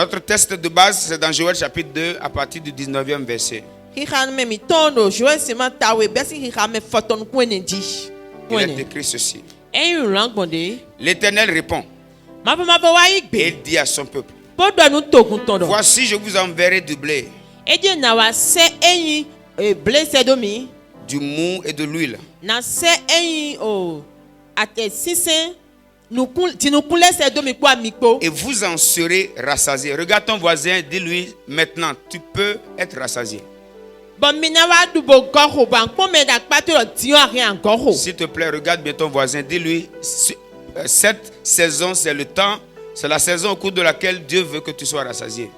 Notre texte de base, c'est dans Joël chapitre 2, à partir du 19e verset. Il est écrit ceci. L'Éternel répond et il dit à son peuple: voici, je vous enverrai du blé, du mou et de l'huile. Et vous en serez rassasiés. Regarde ton voisin, dis-lui maintenant, tu peux être rassasié. S'il te plaît, regarde bien ton voisin, dis-lui, cette saison, c'est le temps, c'est la saison au cours de laquelle Dieu veut que tu sois rassasié.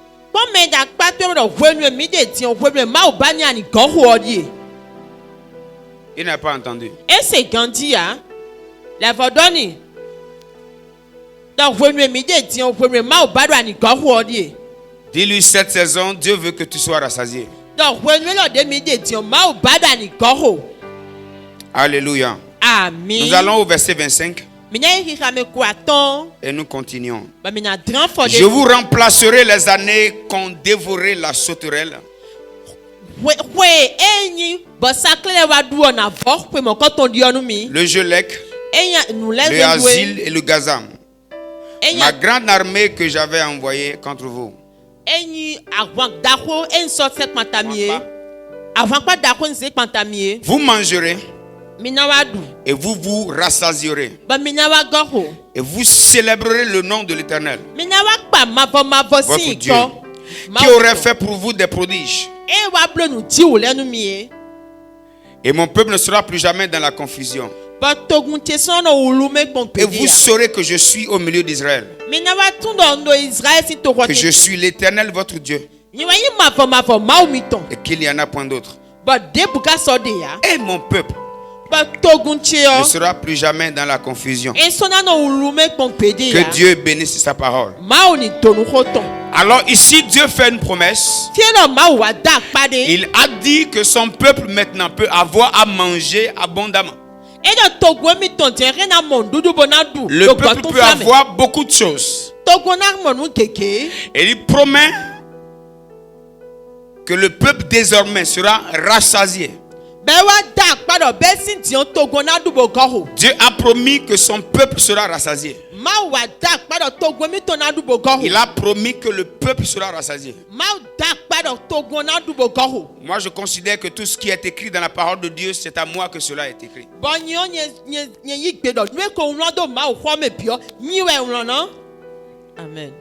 Il n'a pas entendu. Dis-lui, cette saison, Dieu veut que tu sois rassasié. Alléluia. Amen. Nous allons au verset 25 et nous continuons. Je vous remplacerai les années qu'ont dévoré la sauterelle, le gelec, le asile et le gazam, ma grande armée que j'avais envoyée contre vous. Vous mangerez et vous vous rassasierez et vous célébrerez le nom de l'Éternel, votre Dieu, qui aurait fait pour vous des prodiges. Et mon peuple ne sera plus jamais dans la confusion. Et vous saurez que je suis au milieu d'Israël, que je suis l'Éternel votre Dieu, et qu'il n'y en a point d'autre. Et mon peuple ne sera plus jamais dans la confusion. Que Dieu bénisse sa parole. Alors ici, Dieu fait une promesse. Il a dit que son peuple maintenant peut avoir à manger abondamment. Le peuple peut avoir beaucoup de choses. Et il promet que le peuple désormais sera rassasié. Dieu a promis que son peuple sera rassasié. Il a promis que le peuple sera rassasié. Moi, je considère que tout ce qui est écrit dans la parole de Dieu, c'est à moi que cela est écrit. Amen.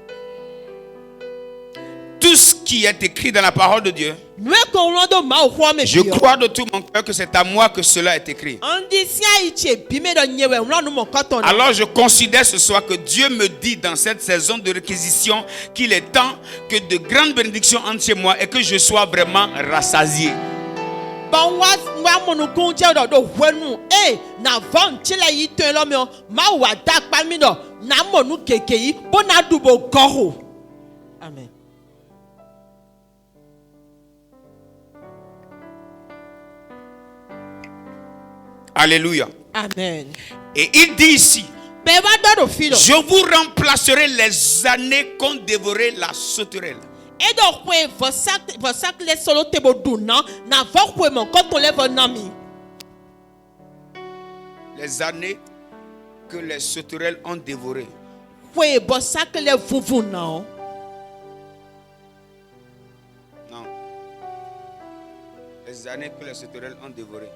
Tout ce qui est écrit dans la parole de Dieu, je crois de tout mon cœur que c'est à moi que cela est écrit. Alors je considère ce soir que Dieu me dit dans cette saison de réquisition qu'il est temps que de grandes bénédictions entrent chez moi et que je sois vraiment rassasié. Amen. Alléluia. Amen. Et il dit ici, je vous remplacerai les années qu'ont dévoré la sauterelle. Les années que les sauterelles ont dévorées. Non. Les années que les sauterelles ont dévorées.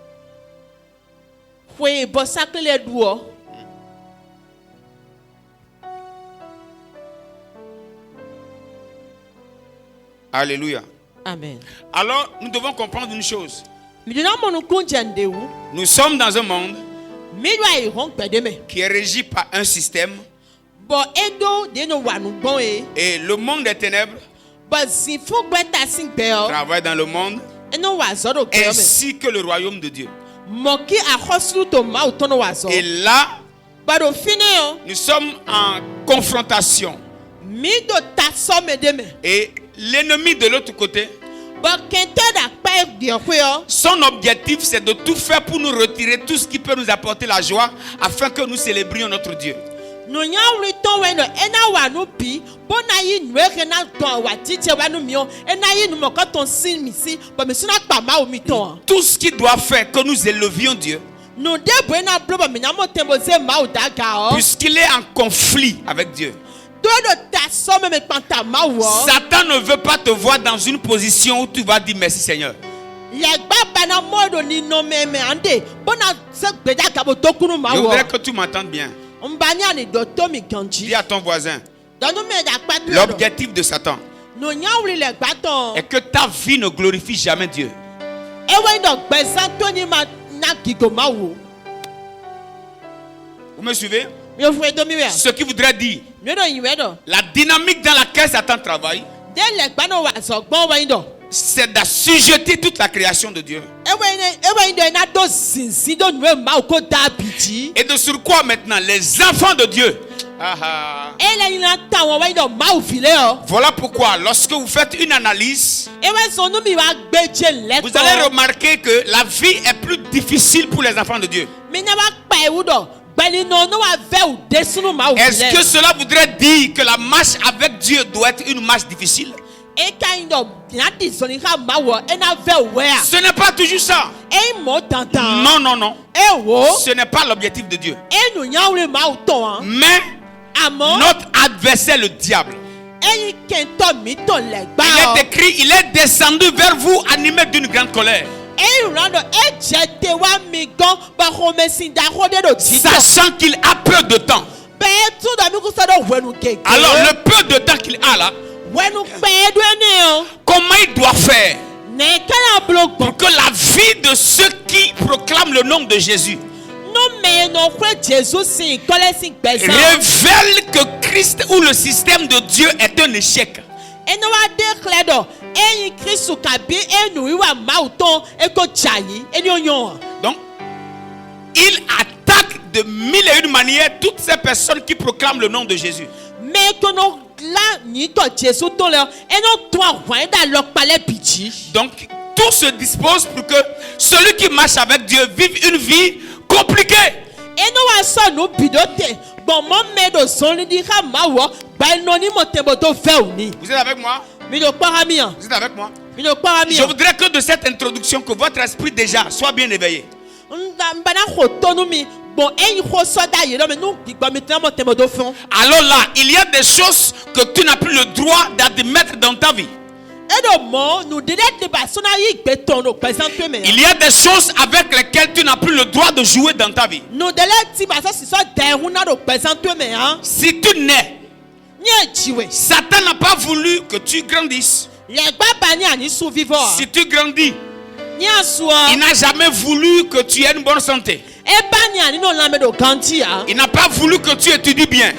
Alléluia. Amen. Alors, nous devons comprendre une chose. Nous sommes dans un monde qui est régi par un système. Et le monde des ténèbres travaille dans le monde ainsi que le royaume de Dieu. Et là, nous sommes en confrontation. Et l'ennemi de l'autre côté, son objectif, c'est de tout faire pour nous retirer tout ce qui peut nous apporter la joie afin que nous célébrions notre Dieu. No nyawri to we no ena wa no bi bona yi nweke na ton wa tiche wa no mio ena yi no mo ton sin mi si ba me suna pa ma o mi ton. Tout ce qui doit faire que nous élevions Dieu. No de buena bloba me nyamo tembo ze ma o daga o. Puisqu'il est en conflit avec Dieu. Satan ne veut pas te voir dans une position où tu vas dire merci Seigneur. Je voudrais que tu m'entendes bien. Dis à ton voisin. L'objectif de Satan est que ta vie ne glorifie jamais Dieu. Vous me suivez? Ce qui voudrait dire la dynamique dans laquelle Satan travaille, c'est d'assujettir toute la création de Dieu. Et de surcroît maintenant, les enfants de Dieu. Voilà pourquoi lorsque vous faites une analyse, vous allez remarquer que la vie est plus difficile pour les enfants de Dieu. Est-ce que cela voudrait dire que la marche avec Dieu doit être une marche difficile? Ce n'est pas toujours ça. Non, non, non. Ce n'est pas l'objectif de Dieu. Mais notre adversaire, le diable, il est écrit, il est descendu vers vous animé d'une grande colère, sachant qu'il a peu de temps. Alors le peu de temps qu'il a là, comment il doit faire pour que la vie de ceux qui proclament le nom de Jésus révèle que Christ ou le système de Dieu est un échec. Donc, il attaque de mille et une manières toutes ces personnes qui proclament le nom de Jésus. Donc, tout se dispose pour que celui qui marche avec Dieu vive une vie compliquée. Vous êtes avec moi? Vous êtes avec moi? Je voudrais que de cette introduction, que votre esprit déjà soit bien éveillé. Alors là, il y a des choses que tu n'as plus le droit d'admettre dans ta vie. Il y a des choses avec lesquelles tu n'as plus le droit de jouer dans ta vie. Si tu nais, Satan n'a pas voulu que tu grandisses. Si tu grandis, il n'a jamais voulu que tu aies une bonne santé. Il n'a pas voulu que tu étudies bien.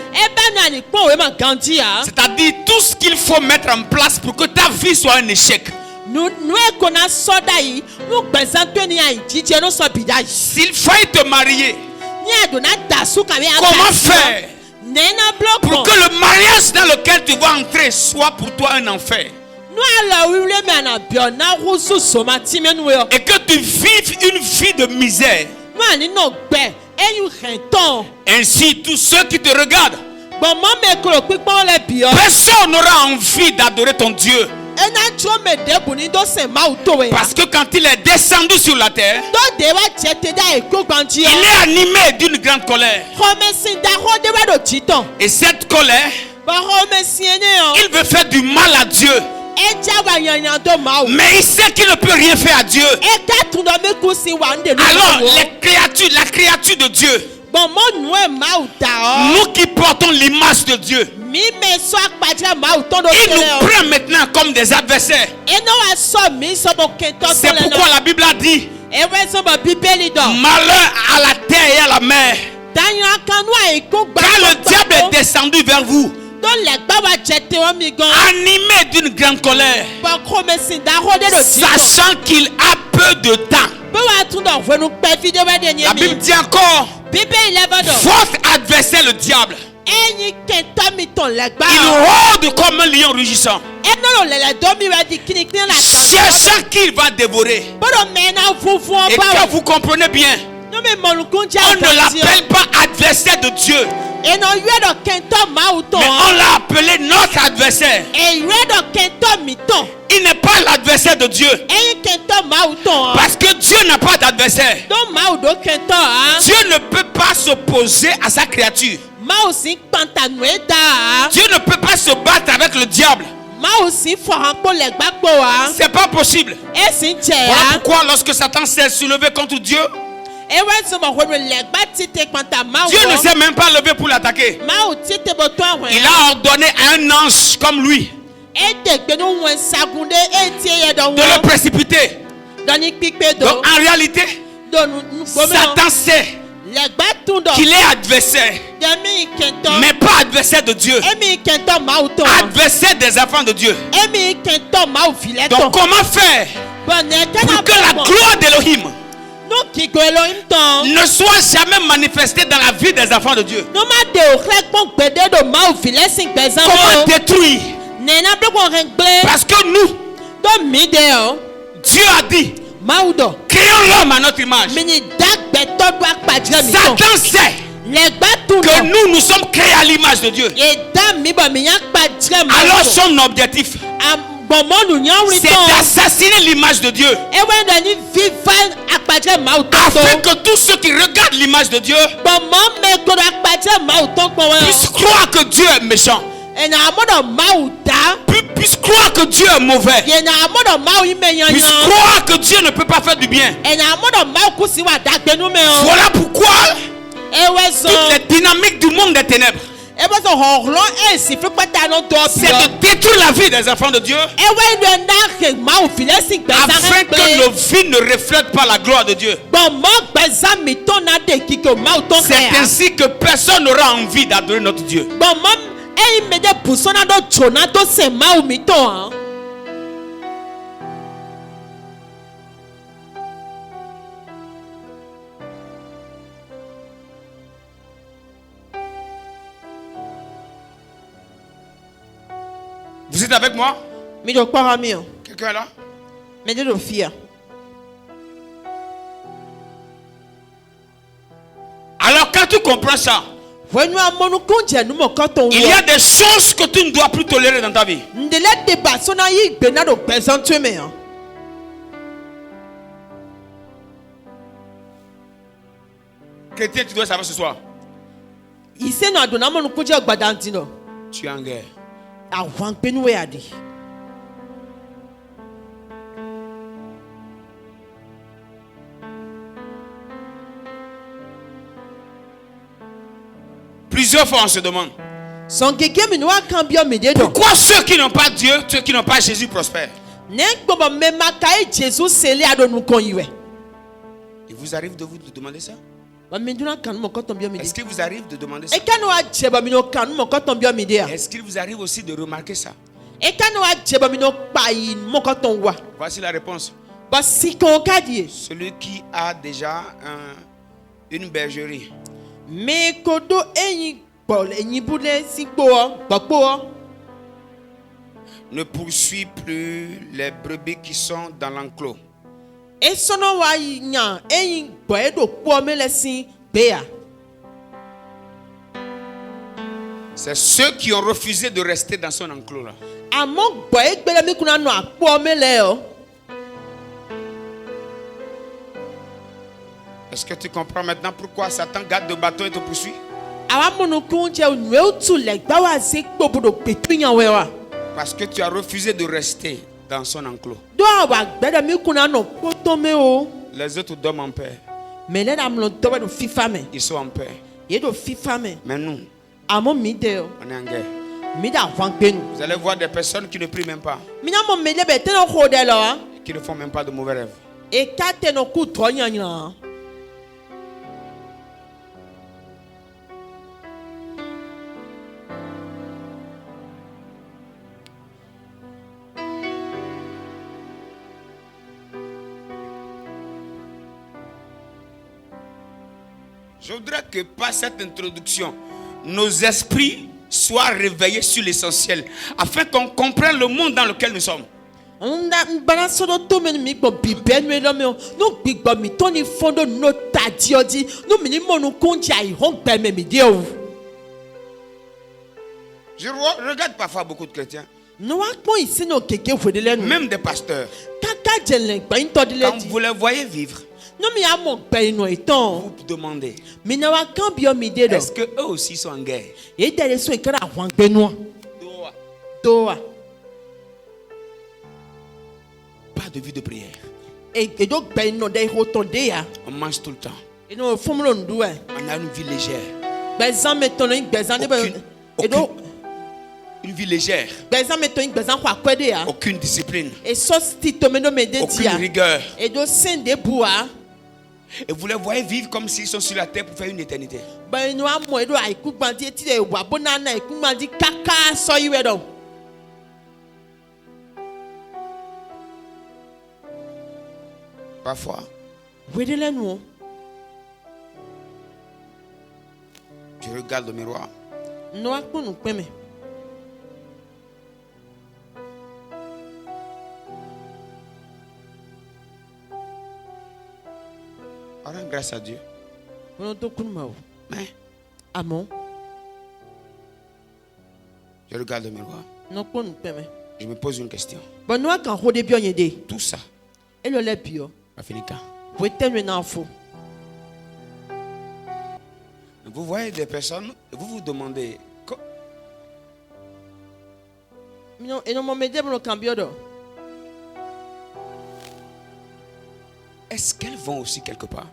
C'est-à-dire tout ce qu'il faut mettre en place pour que ta vie soit un échec. S'il faille te marier, comment faire pour que le mariage dans lequel tu vas entrer soit pour toi un enfer? Et que tu vives une vie de misère. Ainsi, tous ceux qui te regardent, personne n'aura envie d'adorer ton Dieu. Parce que quand il est descendu sur la terre, il est animé d'une grande colère. Et cette colère, il veut faire du mal à Dieu. Mais il sait qu'il ne peut rien faire à Dieu. Alors la créature de Dieu, nous qui portons l'image de Dieu, il nous prend maintenant comme des adversaires. C'est pourquoi la Bible a dit: malheur à la terre et à la mer. Quand le diable est descendu vers vous, animé d'une grande colère, sachant qu'il a peu de temps. La Bible dit encore: votre adversaire le diable, il rôde comme un lion rugissant, cherchant qui il va dévorer. Et quand vous comprenez bien, on ne l'appelle pas adversaire de Dieu, Mais on l'a appelé notre adversaire. Il n'est pas l'adversaire de Dieu. Parce que Dieu n'a pas d'adversaire. Dieu ne peut pas s'opposer à sa créature. Dieu ne peut pas se battre avec le diable. C'est pas possible. Voilà pourquoi lorsque Satan s'est soulevé contre Dieu, Dieu ne s'est même pas levé pour l'attaquer. Il a ordonné à un ange comme lui de le précipiter. Donc en réalité, Satan sait qu'il est adversaire, mais pas adversaire de Dieu, adversaire des enfants de Dieu. Donc comment faire pour que la gloire d'Elohim ne soit jamais manifestée dans la vie des enfants de Dieu? Comment détruire? Parce que nous, Dieu a dit, créons l'homme à notre image. Satan sait que nous sommes créés à l'image de Dieu. Alors son objectif, c'est d'assassiner l'image de Dieu, afin que tous ceux qui regardent l'image de Dieu puissent croire que Dieu est méchant, puissent croire que Dieu est mauvais, puissent croire que Dieu ne peut pas faire du bien. Voilà pourquoi toutes les dynamiques du monde des ténèbres, c'est de détruire la vie des enfants de Dieu, afin que nos vies ne reflètent pas la gloire de Dieu. C'est ainsi que personne n'aura envie d'adorer notre Dieu. Vous êtes avec moi? Quelqu'un est là? Alors quand tu comprends ça, il y a des choses que tu ne dois plus tolérer dans ta vie. Chrétien, tu dois savoir ce soir. Tu es en guerre. Plusieurs fois on se demande pourquoi ceux qui n'ont pas Dieu, ceux qui n'ont pas Jésus prospèrent. Il vous arrive de vous demander ça? Est-ce qu'il vous arrive de demander ça? Est-ce qu'il vous arrive aussi de remarquer ça? Voici la réponse. Celui qui a déjà une bergerie ne poursuit plus les brebis qui sont dans l'enclos. C'est ceux qui ont refusé de rester dans son enclos là. Est-ce que tu comprends maintenant pourquoi Satan garde le bâton et te poursuit? Parce que tu as refusé de rester dans son enclos. Les autres dorment en paix. Ils sont en paix. Mais nous, on est en guerre. Vous allez voir des personnes qui ne prient même pas, qui ne font même pas de mauvais rêves. Je voudrais que par cette introduction, nos esprits soient réveillés sur l'essentiel, afin qu'on comprenne le monde dans lequel nous sommes. Je regarde parfois beaucoup de chrétiens. Même des pasteurs. Quand vous les voyez vivre, vous vous demandez, est-ce qu'eux aussi sont en guerre? Pas de vie de prière. On mange tout le temps. On a une vie légère. Une vie légère. Aucune discipline. Aucune rigueur. Et vous les voyez vivre comme s'ils sont sur la terre pour faire une éternité. Parfois, je regarde le miroir. On rend grâce à Dieu. Mais je regarde le miroir. Je me pose une question. Tout ça va finir quand? Vous voyez des personnes et vous vous demandez est-ce qu'elles vont aussi quelque part?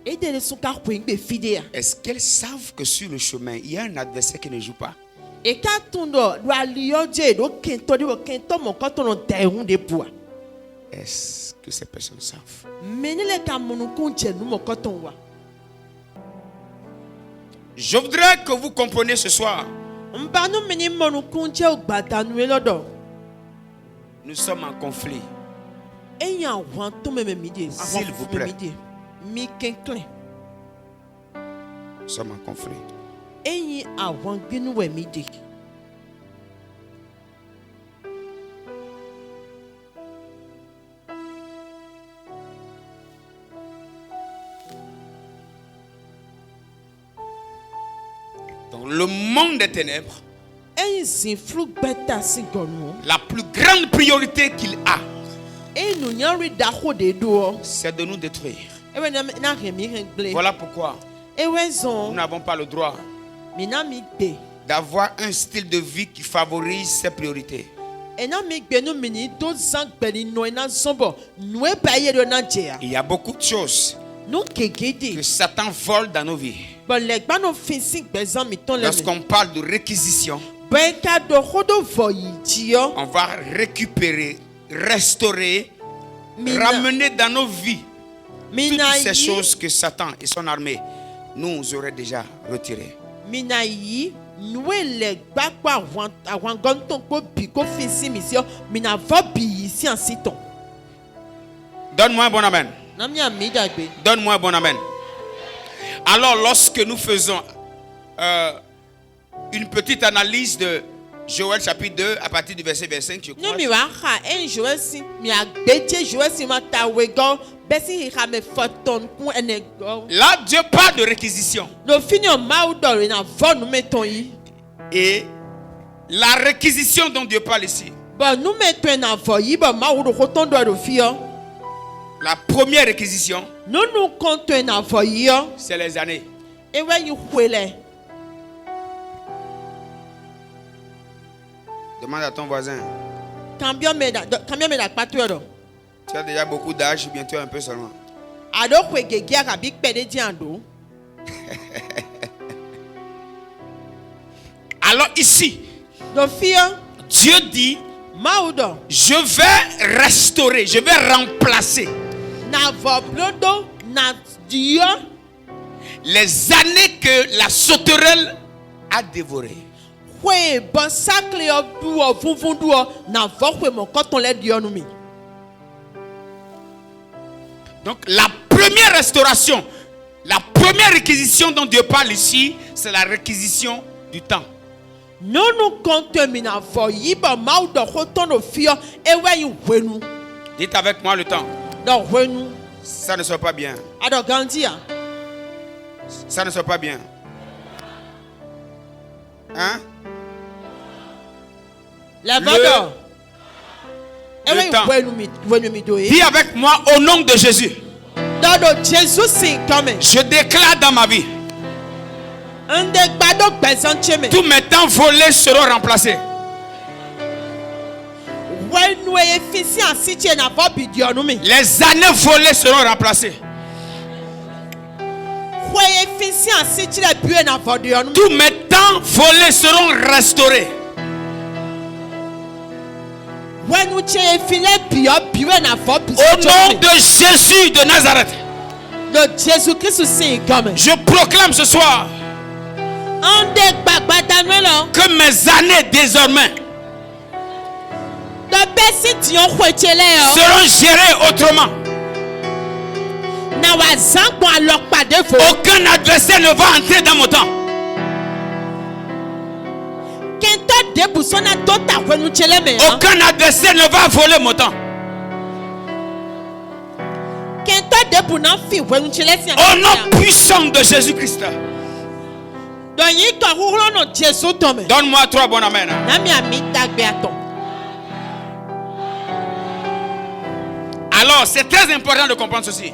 Est-ce qu'elles savent que sur le chemin il y a un adversaire qui ne joue pas? Est-ce que ces personnes savent? Je voudrais que vous compreniez ce soir. Nous sommes en conflit. S'il vous plaît. Nous sommes en conflit. Dans le monde des ténèbres, la plus grande priorité qu'il a, c'est de nous détruire. Voilà pourquoi nous n'avons pas le droit d'avoir un style de vie qui favorise ses priorités. Il y a beaucoup de choses que Satan vole dans nos vies. Lorsqu'on parle de réquisition, on va récupérer, restaurer, ramener dans nos vies toutes ces choses que Satan et son armée nous auraient déjà retirées. Donne-moi un bon amen. Donne-moi un bon amen. Alors lorsque nous faisons une petite analyse de Joël chapitre 2 à partir du verset 25, je crois. Là, Dieu parle de réquisition. Et la réquisition dont Dieu parle ici, la première réquisition, c'est les années. Demande à ton voisin. Tu as déjà beaucoup d'âge, bientôt un peu seulement. Alors ici, Dieu dit, je vais restaurer, je vais remplacer les années que la sauterelle a dévorées. Donc la première restauration, la première réquisition dont Dieu parle ici, c'est la réquisition du temps. Dites avec moi le temps. Ça ne sort pas bien. Ça ne sort pas bien. Hein? le temps. Dis avec moi au nom de Jésus. Je déclare dans ma vie. Tous mes temps volés seront remplacés. Les années volées seront remplacées. Tous mes temps volés seront restaurés. Au nom de Jésus de Nazareth, je proclame ce soir que mes années désormais seront gérées autrement. Aucun adversaire ne va entrer dans mon temps. Aucun adversaire ne va voler mon temps. Au nom puissant de Jésus-Christ. Donne-moi 3 bon amen. Alors, c'est très important de comprendre ceci.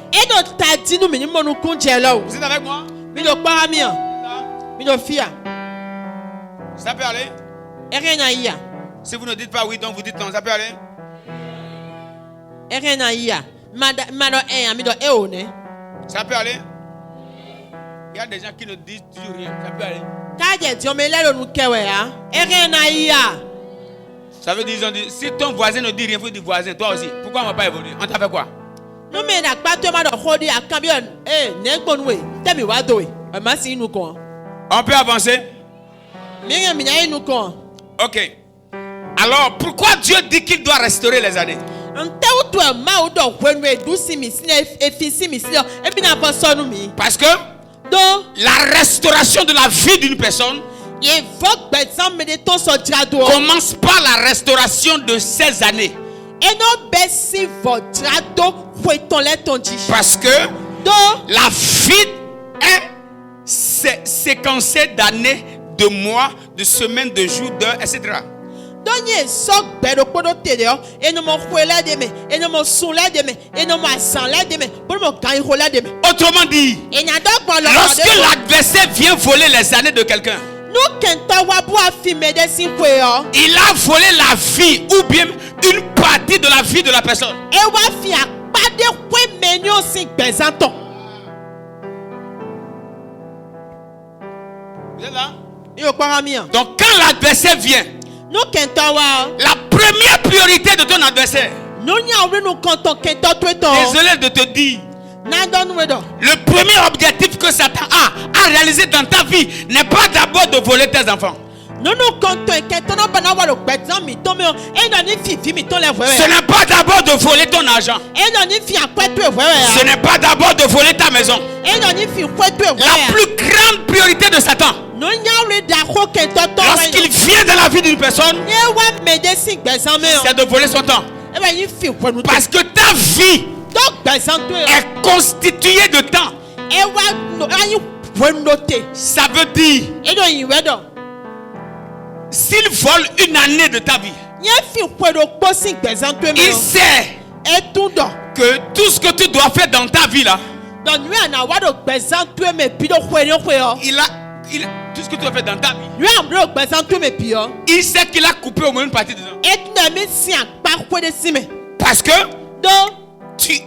Vous êtes avec moi? Ça peut aller? Si vous ne dites pas oui, donc vous dites non. Ça peut aller? Ça peut aller? Il y a des gens qui ne disent toujours rien. Ça peut aller? Ça veut dire, ils ont dit, si ton voisin ne dit rien, il faut dire voisin, toi aussi. Pourquoi on ne va pas évoluer? On t'a fait quoi? On peut avancer? Ok. Alors, pourquoi Dieu dit qu'il doit restaurer les années? Parce que la restauration de la vie d'une personne commence par la restauration de ses années. Parce que la vie est séquencée d'années, de mois, de semaines, de jours, d'heures, etc. Autrement dit, lorsque l'adversaire vient voler les années de quelqu'un, il a volé la vie ou bien une partie de la vie de la personne. Vous êtes là? Donc quand l'adversaire vient, la première priorité de ton adversaire, désolé de te dire, le premier objectif que Satan a réalisé dans ta vie n'est pas d'abord de voler tes enfants. Ce n'est pas d'abord de voler ton argent. Ce n'est pas d'abord de voler ta maison. La plus grande priorité de Satan, lorsqu'il vient dans la vie d'une personne, c'est de voler son temps. Parce que ta vie est constituée de temps. Ça veut dire, s'il vole une année de ta vie, il sait que tout ce que tu dois faire dans ta vie là, tout ce que tu as fait dans ta vie, il sait qu'il a coupé au moins une partie dedans. Parce que tu es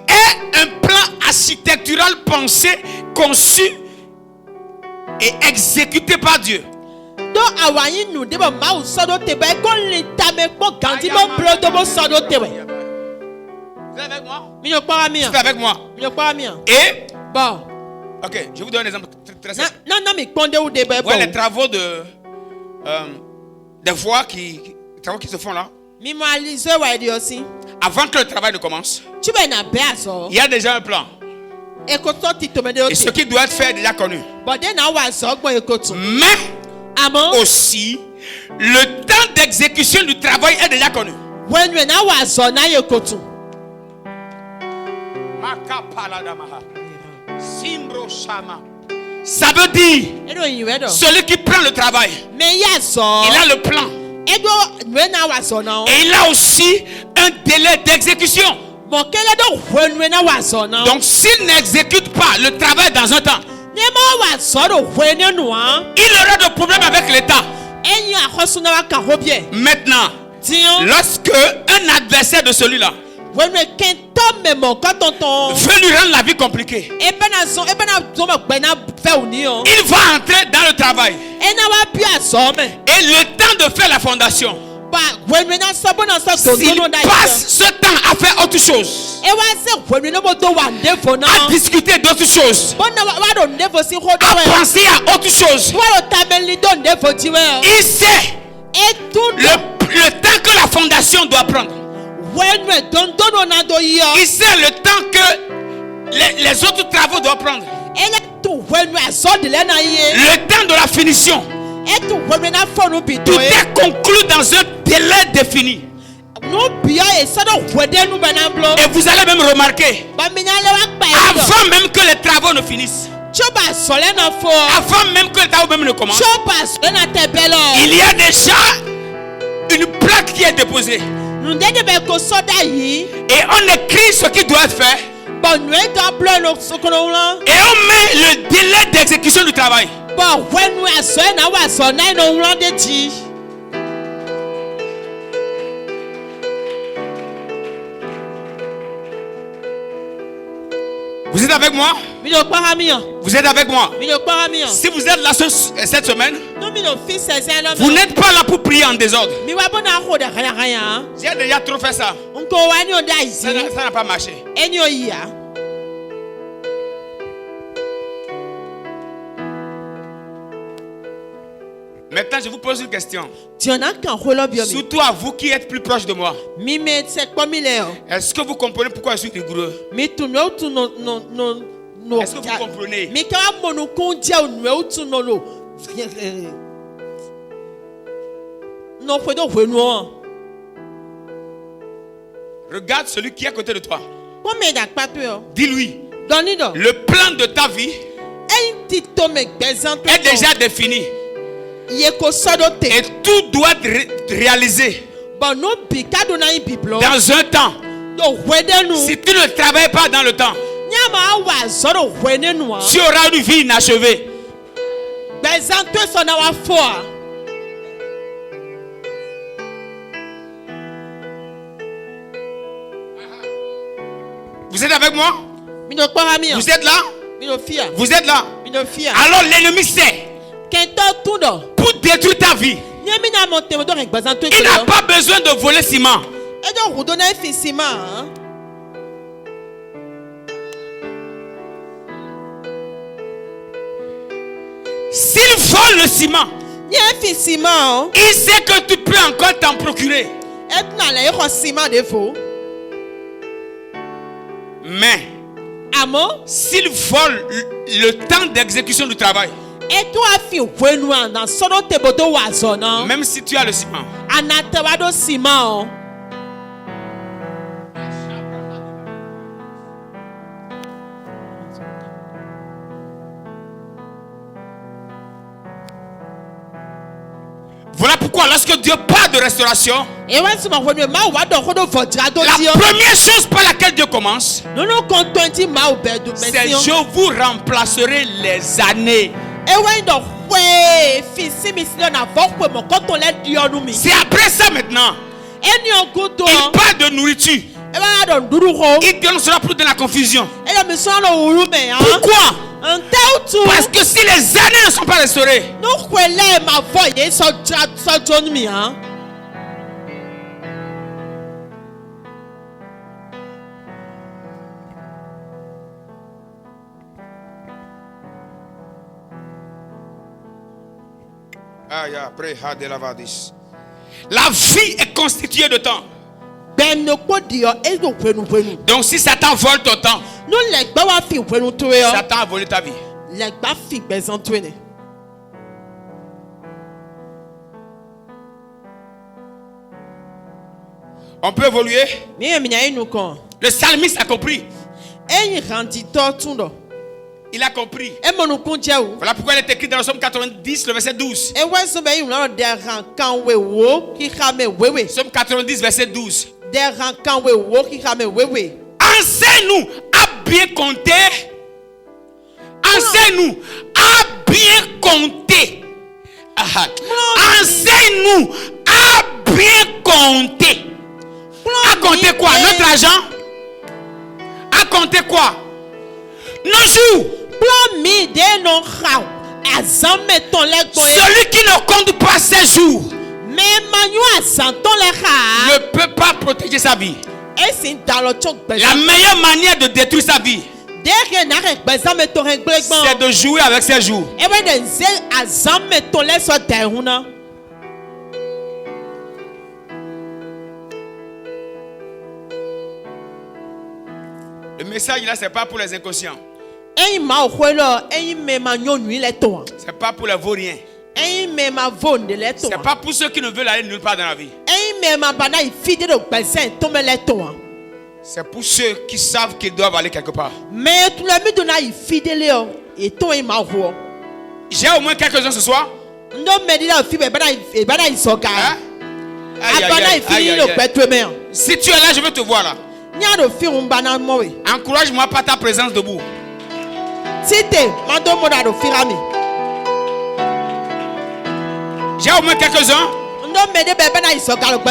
un plan architectural pensé, conçu et exécuté par Dieu. Vous êtes avec moi? Tu es avec moi? Et bon. Ok, je vous donne un exemple très simple. Ouais, les travaux des voies qui se font là. Avant que le travail ne commence, il y a déjà un plan. Et ce qui doit être fait est déjà connu. Mais aussi, le temps d'exécution du travail est déjà connu. Ça veut dire, celui qui prend le travail, il a le plan. Et il a aussi un délai d'exécution. Donc s'il n'exécute pas le travail dans un temps, il aura de problèmes avec l'État. Maintenant, lorsque un adversaire de celui-là veut lui rendre la vie compliquée, il va entrer dans le travail. Et le temps de faire la fondation, s'il passe ce temps à faire autre chose, à discuter d'autres choses, à penser à autre chose, il sait le temps que la fondation doit prendre. Il sait le temps que les autres travaux doivent prendre. Le temps de la finition. Tout est conclu dans un délai défini. Et vous allez même remarquer, avant même que les travaux ne finissent, avant même que les travaux ne commencent, il y a déjà une plaque qui est déposée. Et on écrit ce qui doit être fait. Et on met le délai d'exécution du travail. Vous êtes avec moi? Vous êtes avec moi? Si vous êtes là cette semaine, vous n'êtes pas là pour prier en désordre. J'ai déjà trop fait ça. Ça n'a pas marché. Maintenant, je vous pose une question. Surtout à vous qui êtes plus proche de moi. Est-ce que vous comprenez pourquoi je suis rigoureux? Est-ce que vous comprenez? Regarde celui qui est à côté de toi. Dis-lui, le plan de ta vie est déjà défini. Et tout doit être réalisé dans un temps. Si tu ne travailles pas dans le temps, tu auras une vie inachevée. Vous êtes avec moi? Vous êtes là? Vous êtes là? Alors l'ennemi sait, pour détruire ta vie, il n'a pas besoin de voler ciment. S'il vole le ciment, il sait que tu peux encore t'en procurer. Mais s'il vole le temps d'exécution du travail, même si tu as le ciment, voilà pourquoi lorsque Dieu parle de restauration, la première chose par laquelle Dieu commence, c'est je vous remplacerai les années. C'est après ça maintenant. Il parle de nourriture. Il ne sera plus dans la confusion. Pourquoi? Parce que si les années ne sont pas restaurées, la vie est constituée de temps. Donc si Satan vole ton temps, Satan a volé ta vie. On peut évoluer. Le psalmiste a compris. Il a compris. Voilà pourquoi il est écrit dans le psaume 90, le verset 12. Psaume 90, verset 12. Enseigne-nous à bien compter. Enseigne-nous à bien compter. Enseigne-nous à bien compter. À compter quoi? Notre argent? À compter quoi? Nos jours. Celui qui ne compte pas ses jours ne peut pas protéger sa vie. La meilleure manière de détruire sa vie, c'est de jouer avec ses jours. Le message là, c'est pas pour les inconscients. C'est pas pour les vauriens. C'est pas pour ceux qui ne veulent aller nulle part dans la vie. C'est pour ceux qui savent qu'ils doivent aller quelque part. J'ai au moins quelques-uns ce soir. Si tu es là, je veux te voir là. Encourage-moi par ta présence debout. J'ai au moins quelques-uns.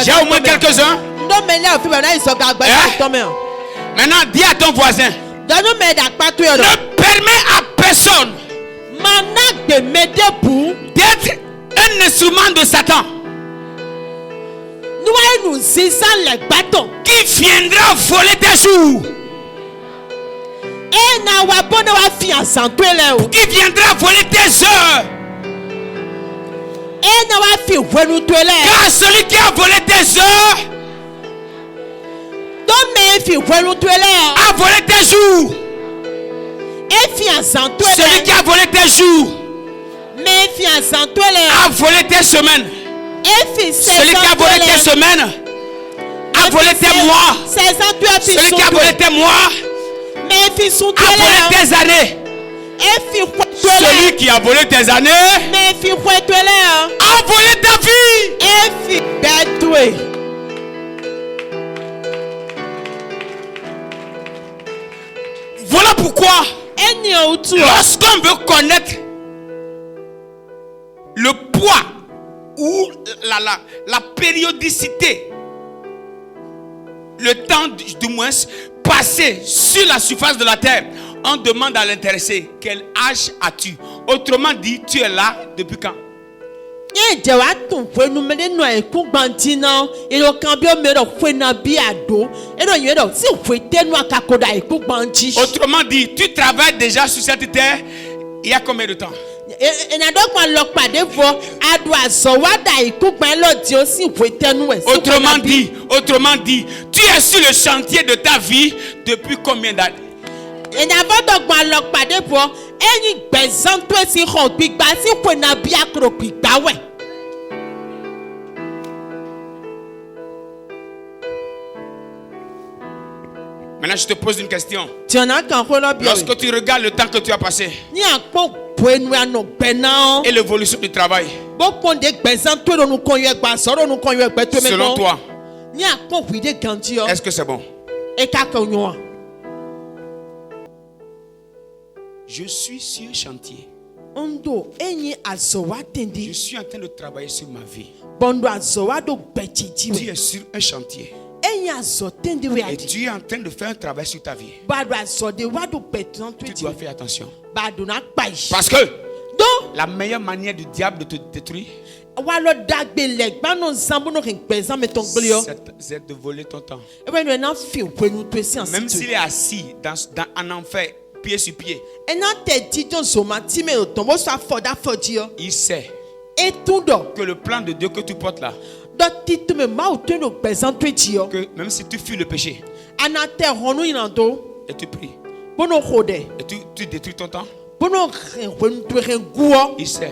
J'ai au moins quelques-uns. Maintenant, dis à ton voisin. Ne permets à personne d'être un instrument de Satan qui viendra voler tes jours, qui viendra voler tes heures. Car celui qui a volé tes heures a volé tes jours. Celui qui a volé tes jours a volé tes semaines. Celui qui a volé tes semaines a volé tes mois. Celui qui a volé tes mois a volé tes années. Celui qui a volé tes années a volé ta vie. Voilà pourquoi lorsqu'on veut connaître le poids ou la périodicité, le temps du moins passé sur la surface de la terre, on demande à l'intéressé quel âge as-tu? Autrement dit, tu es là depuis quand? Autrement dit, tu travailles déjà sur cette terre il y a combien de temps? Autrement dit, tu es sur le chantier de ta vie depuis combien d'années? Maintenant, je te pose une question. Lorsque tu regardes le temps que tu as passé et l'évolution du travail, selon toi, est-ce que c'est bon? Je suis sur un chantier. Je suis en train de travailler sur ma vie. Tu es sur un chantier. Et tu es en train de faire un travail sur ta vie. Tu dois faire attention. Parce que la meilleure manière du diable de te détruire, c'est de voler ton temps. Même s'il est assis en enfer, pied sur pied, il sait que le plan de Dieu que tu portes là, que même si tu fuis le péché et tu pries et tu détruis ton temps, il sait,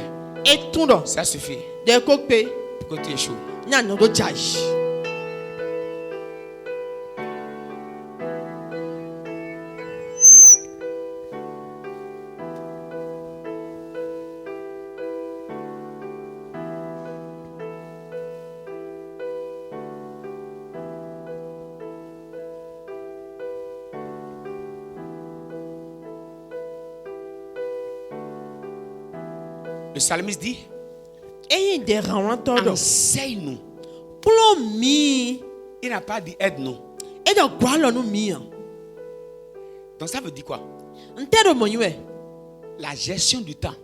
ça suffit pour que tu échoues. Le psalmiste dit, enseigne-nous. Il n'a pas dit aide-nous. Donc ça veut dire quoi? La gestion du temps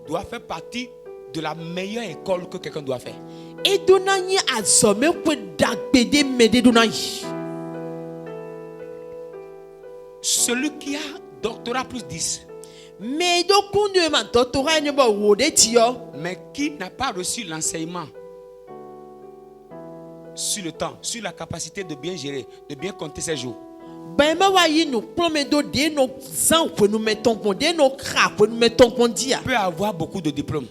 doit faire partie de la meilleure école que quelqu'un doit faire. Celui qui a doctorat plus 10, mais qui n'a pas reçu l'enseignement sur le temps, sur la capacité de bien gérer, de bien compter ses jours, peut avoir beaucoup de diplômes,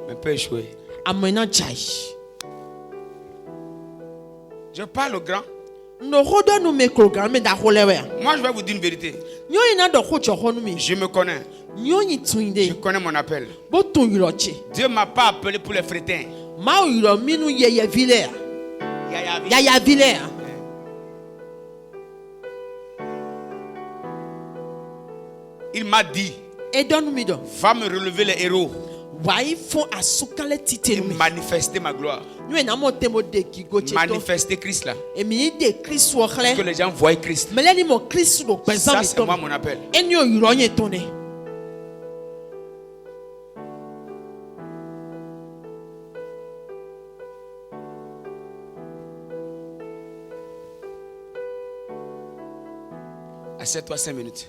mais peut échouer. Je parle au grand. Moi, je vais vous dire une vérité. Je me connais. Je connais mon appel. Dieu ne m'a pas appelé pour les frétins. Il m'a dit, va me relever les héros et manifester ma gloire. Manifester Christ là. Que les gens voient Christ. Ça, c'est moi mon appel. Assieds-toi 5 minutes.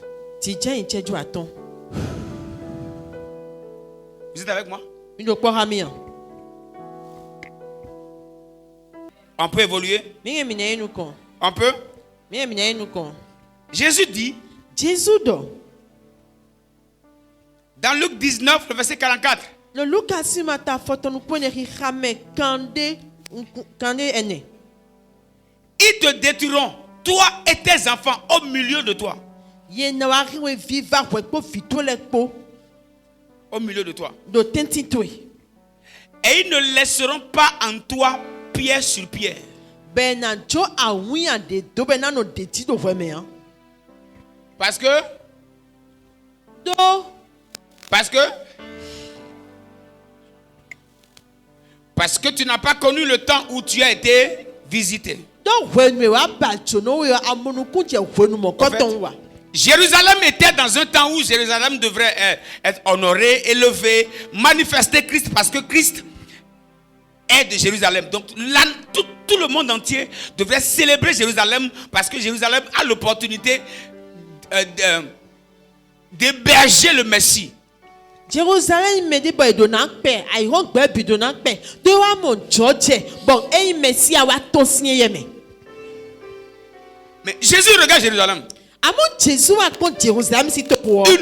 Vous êtes avec moi? On peut évoluer? On peut? Jésus dit, dans Luc 19, le verset 44, ils te détruiront, toi et tes enfants, au milieu de toi. Au milieu de toi. Et ils ne laisseront pas en toi pierre sur pierre. Parce que tu n'as pas connu le temps où tu as été visité. En fait, Jérusalem était dans un temps où Jérusalem devrait être honorée, élevée, manifester Christ, parce que Christ est de Jérusalem. Donc là, tout le monde entier devrait célébrer Jérusalem, parce que Jérusalem a l'opportunité d'héberger le Messie. Jérusalem me dit boy donnant paix, I want baby donnant paix. De wa mon George, bon et Messie a wa ton signé yeme. Mais Jésus regarde Jérusalem. Une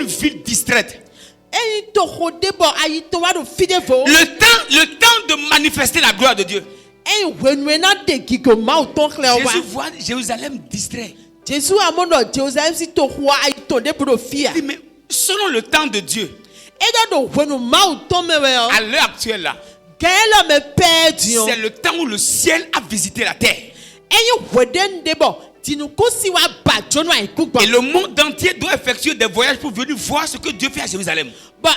ville distraite. Le temps de manifester la gloire de Dieu. Jésus voit Jérusalem distrait. Il dit, mais selon le temps de Dieu, à l'heure actuelle là, c'est le temps où le ciel a visité la terre. Et le monde entier doit effectuer des voyages pour venir voir ce que Dieu fait à Jérusalem. Mais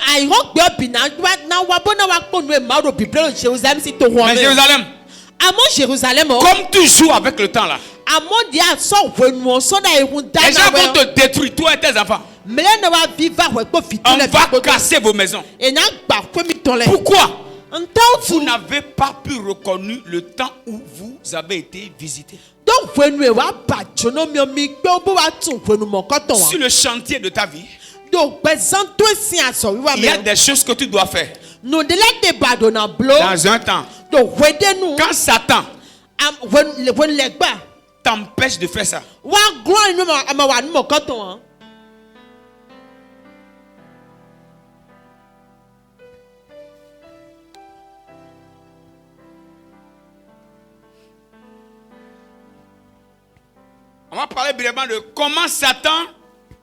Jérusalem, comme tu joues avec le temps là, les gens vont te détruire, toi et tes enfants. On va casser vos maisons. Pourquoi? Vous n'avez pas pu reconnaître le temps où vous avez été visité. Sur le chantier de ta vie, il y a des choses que tu dois faire. Dans un temps, quand Satan t'empêche de faire ça, on va parler brièvement de comment Satan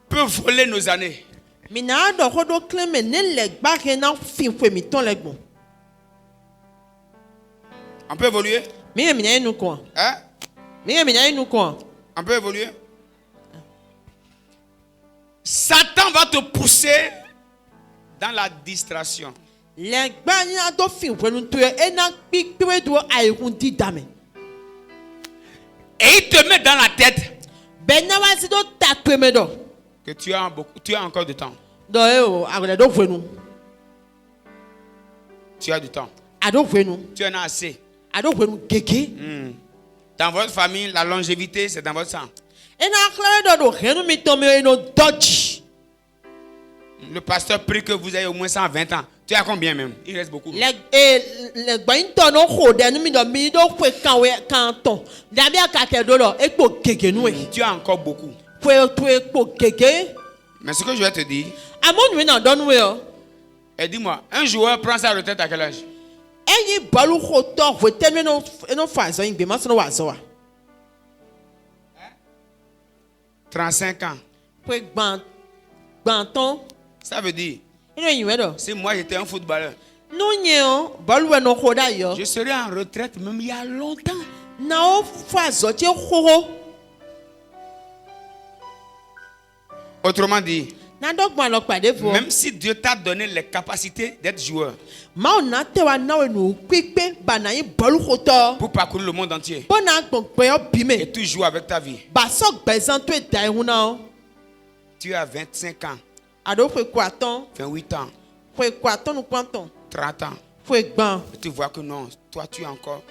peut voler nos années. On peut évoluer? Hein? On peut évoluer? Satan va te pousser dans la distraction. Et il te met dans la tête que tu as encore du temps. Tu as du temps. Tu en as assez. Dans votre famille, la longévité, c'est dans votre sang. Le pasteur prie que vous ayez au moins 120 ans. Tu as combien même? Il reste beaucoup. Tu as encore beaucoup. Mais ce que je vais te dire, et dis-moi, un joueur prend sa retraite à quel âge? 35 ans. Ça veut dire, si moi j'étais un footballeur, je serais en retraite même il y a longtemps. Autrement dit, même si Dieu t'a donné les capacités d'être joueur pour parcourir le monde entier et tu joues avec ta vie, tu as 25 ans, 28 ans, 30 ans, et tu vois que non, toi tu es encore,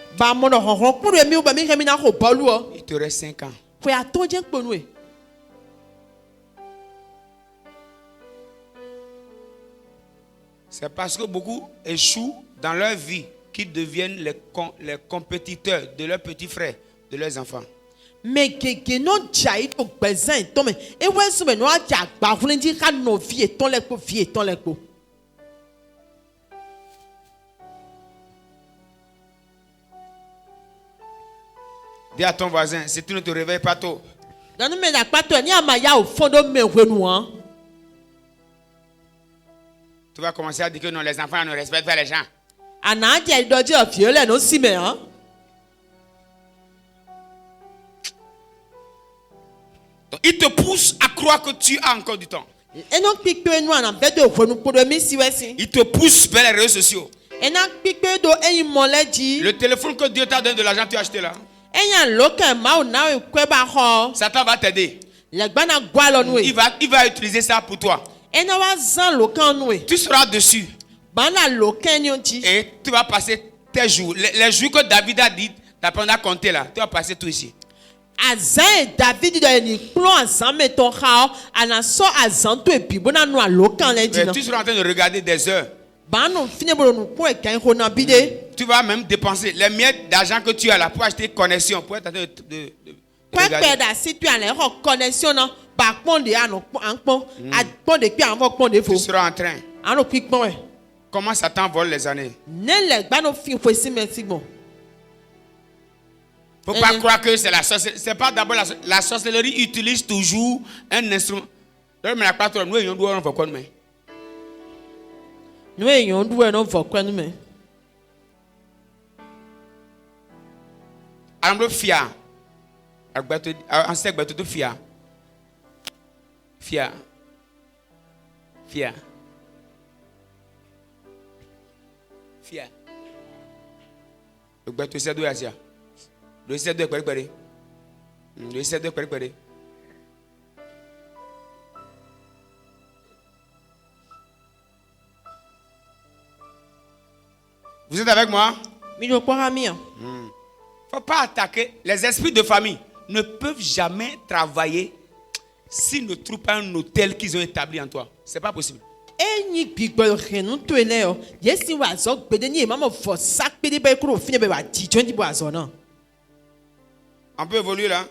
il te reste 5 ans. C'est parce que beaucoup échouent dans leur vie qu'ils deviennent les compétiteurs de leurs petits frères, de leurs enfants. Dis à ton voisin, si tu ne te réveilles pas tôt, tu vas commencer à dire que non, les enfants ne respectent pas les gens. Donc, il te pousse à croire que tu as encore du temps. Il te pousse vers les réseaux sociaux. Le téléphone que Dieu t'a donné de l'argent, tu as acheté là. Satan va t'aider. Il va utiliser ça pour toi. Tu seras dessus. Et tu vas passer tes jours. Les jours que David a dit d'apprendre à compter là. Tu vas passer tout ici. Et tu seras en train de regarder des heures. Tu vas même dépenser les miettes d'argent que tu as là pour acheter connexion. Pour être en train de tu seras en train. Comment Satan vole les années? Faut pas croire que c'est la sorcellerie. C'est pas d'abord la sorcellerie utilise toujours un instrument. Fia. Vous êtes avec moi? Faut pas attaquer. Les esprits de famille ne peuvent jamais travailler s'ils ne trouvent pas un hôtel qu'ils ont établi en toi. C'est pas possible. On peut évoluer là.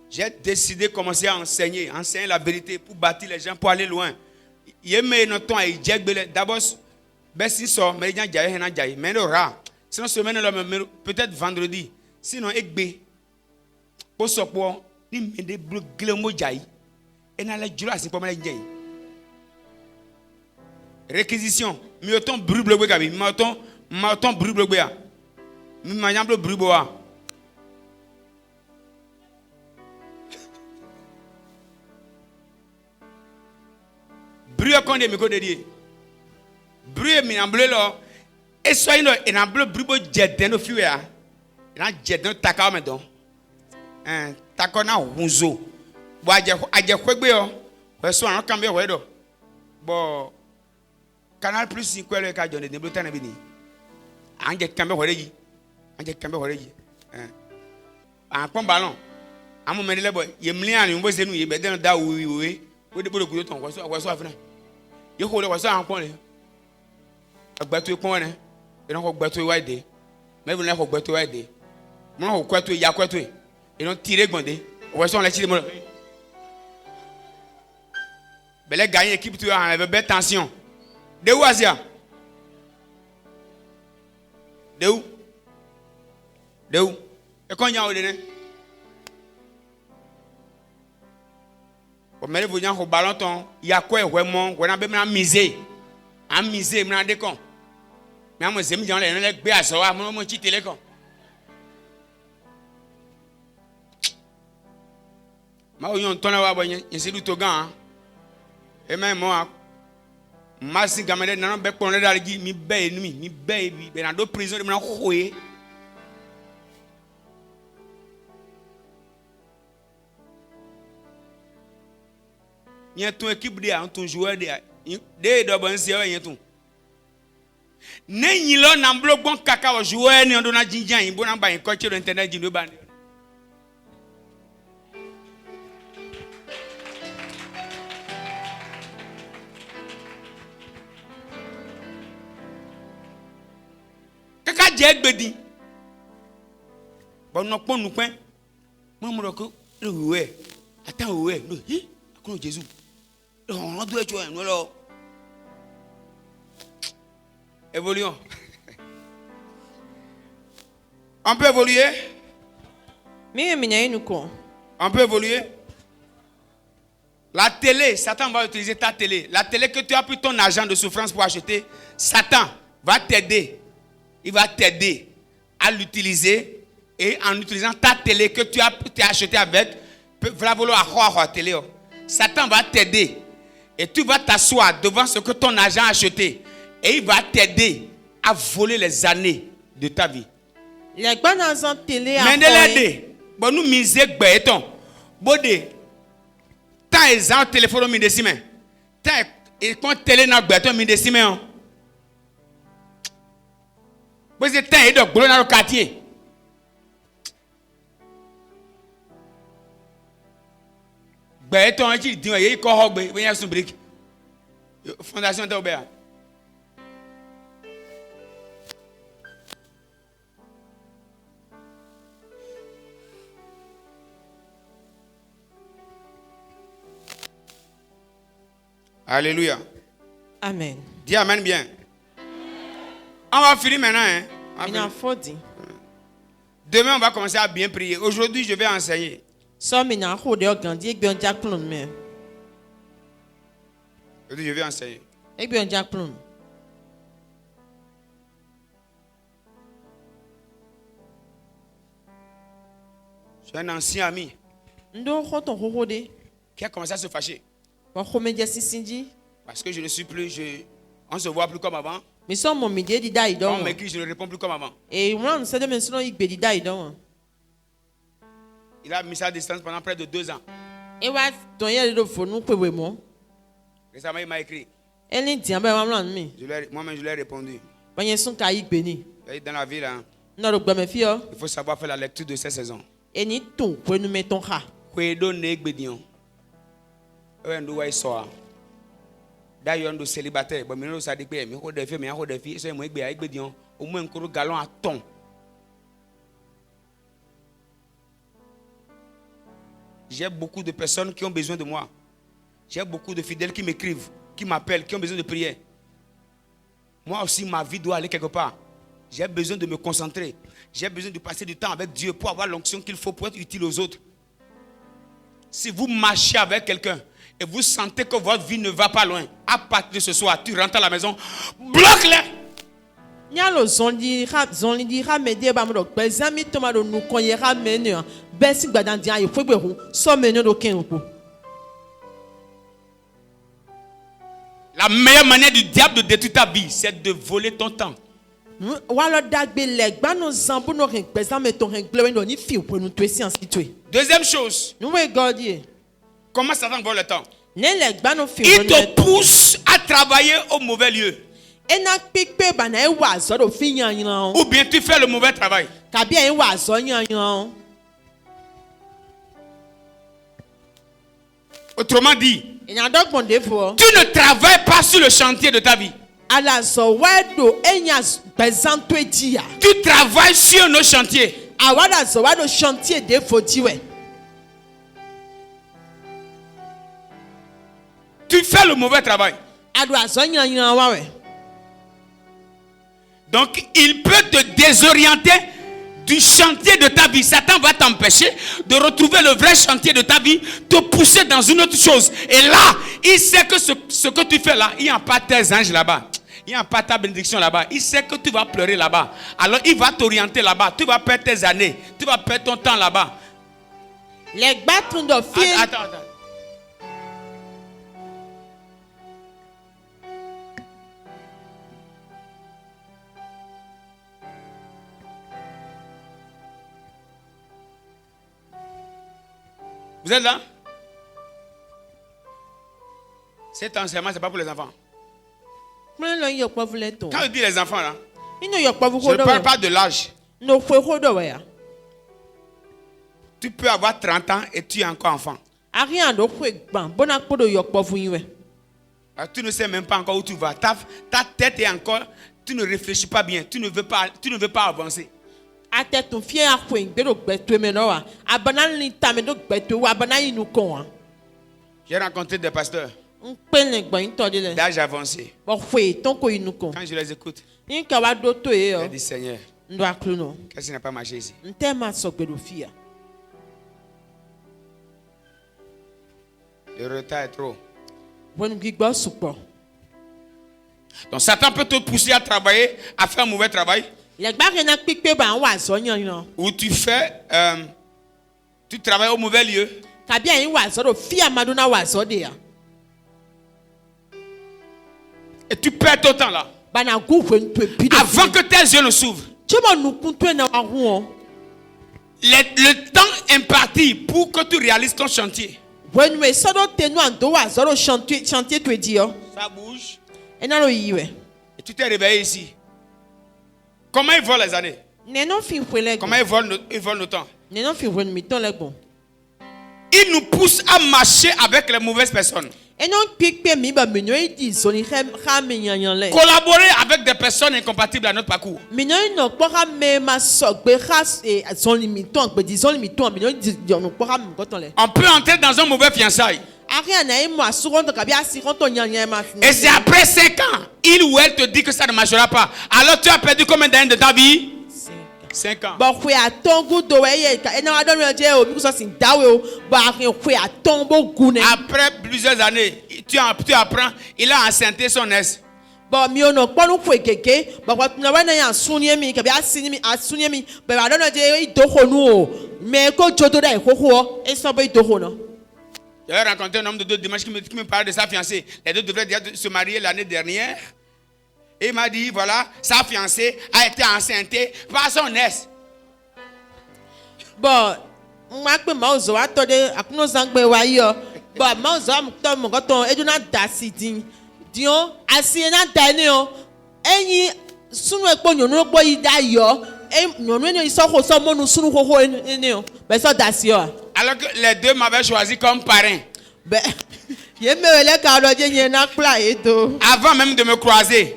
J'ai décidé de commencer à enseigner la vérité pour bâtir les gens, pour aller loin. D'abord, sinon peut-être vendredi. Sinon, réquisition. M'imagine bruit boa. Bruit quand des micros dédiés. Bruit mi en bleu là. Et soit il en bleu bruit bo jedden no fiwa. Il en jedden taka me don. Takona hunzo. Bo aje kwegbe yo. We so an kan be we do. Bo Canal Plus 5 le ka jonde de bleu tan bi ni. Anje kan be hore yi. Anje kan be hore yi. An pon ballon. Amu me le boy. Ye mli an mbo se nu ye be den da wi. We de bo ku ton so afina. Ye ko le ko so an pon le. Agbato pon ne. E no ko gbato wa de. Me bi na ko gbato wa de. Mo no ko kwato ya kwato. E no tire gbonde. O so on la tire mo. Bele gagner équipe tu a belle tension. De où Asia? De où? De où? Et quand il y a un on met le au ballon ton, il y a quoi vraiment? On a bien misé. A misé, on a des cons. Mais moi j'aime bien les bé à ça, moi mon petit télécom. Ma on ton là ba yen, c'est du togan. Et même moi Masi gamade nan be konle dalgi mi be ennemi mi be bi be na do prison de na khoye yen ton équipe de an ton joueur de do ban se yen ton ne yin lo na blo gbon kaka o joueur ni on do na jinjan yin bo na ba yin coach do internet jin do ba ni J'ai gbedi bon no pon nu pen mo mo ko we atan we no hi akun Jésus on do echo en lo évoluons. On peut évoluer. On peut évoluer. La télé, Satan va utiliser ta télé. La télé que tu as pris ton argent de souffrance pour acheter, Satan va t'aider. Il va t'aider à l'utiliser et en utilisant ta télé que tu as acheté avec, télé. Satan va t'aider et tu vas t'asseoir devant ce que ton argent a acheté et il va t'aider à voler les années de ta vie. Mais bon nous miser béton. Bodé. Tant exemple téléphone mi décimé. Tant et quand télé na béton mi décimé. Vous êtes tant et donc dans le quartier. Béton qui dit il ko hogbe ben ya sun brick. Fondation de Obéa. Alléluia. Amen. Dis amen bien. On va finir maintenant. Hein? Demain, on va commencer à bien prier. Aujourd'hui, je vais enseigner. Aujourd'hui, je vais enseigner. J'ai un ancien ami qui a commencé à se fâcher. Parce que je ne suis plus, on ne se voit plus comme avant. On m'écrit, je ne réponds plus comme avant. Il a mis ça à distance pendant près de 2 ans. Récemment, il m'a écrit. Moi-même, je lui ai répondu. Dans la ville, hein, il faut savoir faire la lecture de ces saisons. D'ailleurs, on célibataire, mais nous ça dit que mais on défie, mais on défie, c'est moi avec bédion, au moins un galon à ton. J'ai beaucoup de personnes qui ont besoin de moi. J'ai beaucoup de fidèles qui m'écrivent, qui m'appellent, qui ont besoin de prière. Moi aussi, ma vie doit aller quelque part. J'ai besoin de me concentrer. J'ai besoin de passer du temps avec Dieu pour avoir l'onction qu'il faut pour être utile aux autres. Si vous marchez avec quelqu'un et vous sentez que votre vie ne va pas loin, à partir de ce soir, tu rentres à la maison, bloque-le. Nyalo zondi ha mede ba mo do bezami to ma do nu kon ye ha menu besi gbadan dia ye fogberu so menu do ken ko. La meilleure manière du diable de détruire ta vie, c'est de voler ton temps. Deuxième chose. Comment Satan vole le temps? Il te pousse à travailler au mauvais lieu. Ou bien tu fais le mauvais travail. Autrement dit, tu ne travailles pas sur le chantier de ta vie. Tu travailles sur nos chantiers. Tu fais le mauvais travail. Donc, il peut te désorienter du chantier de ta vie. Satan va t'empêcher de retrouver le vrai chantier de ta vie, te pousser dans une autre chose. Et là, il sait que ce que tu fais là, il n'y a pas tes anges là-bas. Il n'y a pas ta bénédiction là-bas. Il sait que tu vas pleurer là-bas. Alors, il va t'orienter là-bas. Tu vas perdre tes années. Tu vas perdre ton temps là-bas. Attends. Vous êtes là? Cet enseignement, ce n'est pas pour les enfants. Quand je dis les enfants là, je ne parle pas de l'âge. Tu peux avoir 30 ans et tu es encore enfant. Tu ne sais même pas encore où tu vas. Ta tête est encore, tu ne réfléchis pas bien. Tu ne veux pas avancer. J'ai rencontré des pasteurs d'âge avancé. Quand je les écoute, je dis Seigneur, qu'est-ce qui n'a pas marché ici? Le retard est trop. Donc Satan peut te pousser à travailler, à faire un mauvais travail. Ou tu travailles au mauvais lieu. Et tu perds ton temps là. Avant que tes yeux ne s'ouvrent. Le temps imparti pour que tu réalises ton chantier. Ça bouge. Et tu t'es réveillé ici. Comment ils volent les années? Comment ils volent nos temps? Ils nous poussent à marcher avec les mauvaises personnes. Collaborer avec des personnes incompatibles à notre parcours. On peut entrer dans un mauvais fiançailles. Et c'est après 5 ans, il ou elle te dit que ça ne marchera pas. Alors tu as perdu combien d'années de ta vie? 5 ans. Après plusieurs années, tu apprends, il a enceinté son ex. J'ai rencontré un homme de 2 dimanches qui me parlait de sa fiancée. Les deux devraient déjà se marier l'année dernière. Et il m'a dit, voilà, sa fiancée a été enceintée par son ex. Alors que les deux m'avaient choisi comme parrain. Avant même de me croiser.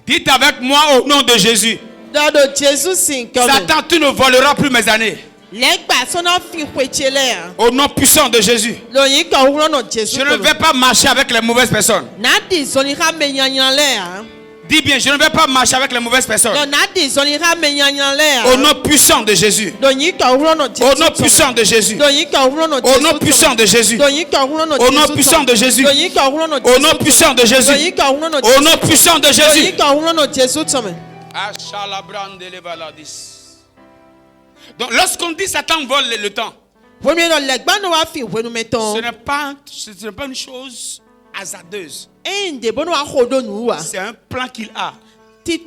Dites avec moi au nom de Jésus. Satan, tu ne voleras plus mes années. Au nom puissant de Jésus. Je ne vais pas marcher avec les mauvaises personnes. Dis bien, je ne vais pas marcher avec les mauvaises personnes. Au nom puissant de Jésus. Au nom puissant de Jésus. Au nom puissant de Jésus. Au nom puissant de Jésus. Au nom puissant de Jésus. Au nom puissant de Jésus. Donc lorsqu'on dit Satan vole le temps, ce n'est pas une chose hasardeuse. C'est un plan qu'il a. Si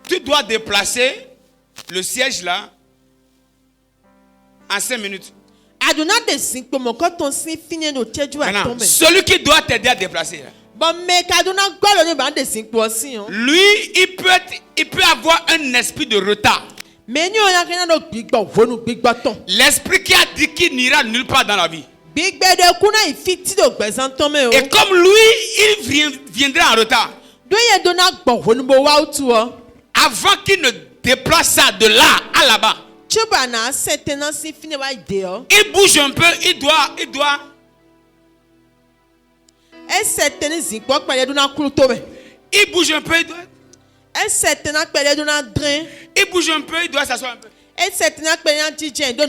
tu dois déplacer le siège là en 5 minutes. Maintenant, celui qui doit t'aider à déplacer là, lui, il peut avoir un esprit de retard. L'esprit qui a dit qu'il n'ira nulle part dans la vie. Et comme lui, il viendra en retard. Avant qu'il ne déplace ça de là à là-bas, il bouge un peu, il doit. Il bouge un peu, il bouge un peu, il doit s'asseoir un peu.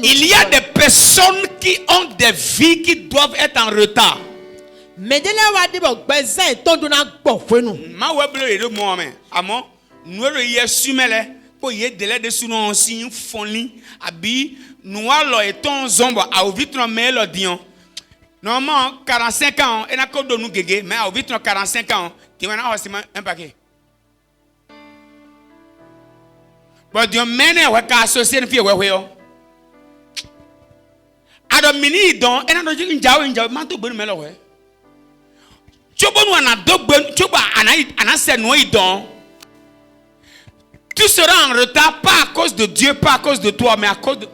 Il y a des personnes qui ont des vies qui doivent être en retard. Normalement, 45 ans, et n'a que de nous guéguer, mais au vite 45 ans, tu vas avoir un paquet. But the men who are associated with you, Adam mini don, and I'm not in Jawa, Manto Bunmelo. Chobon a dog, Choba, and I said no, don. Tu seras en retard, pas à cause de Dieu, pas à cause de toi, mais à cause de.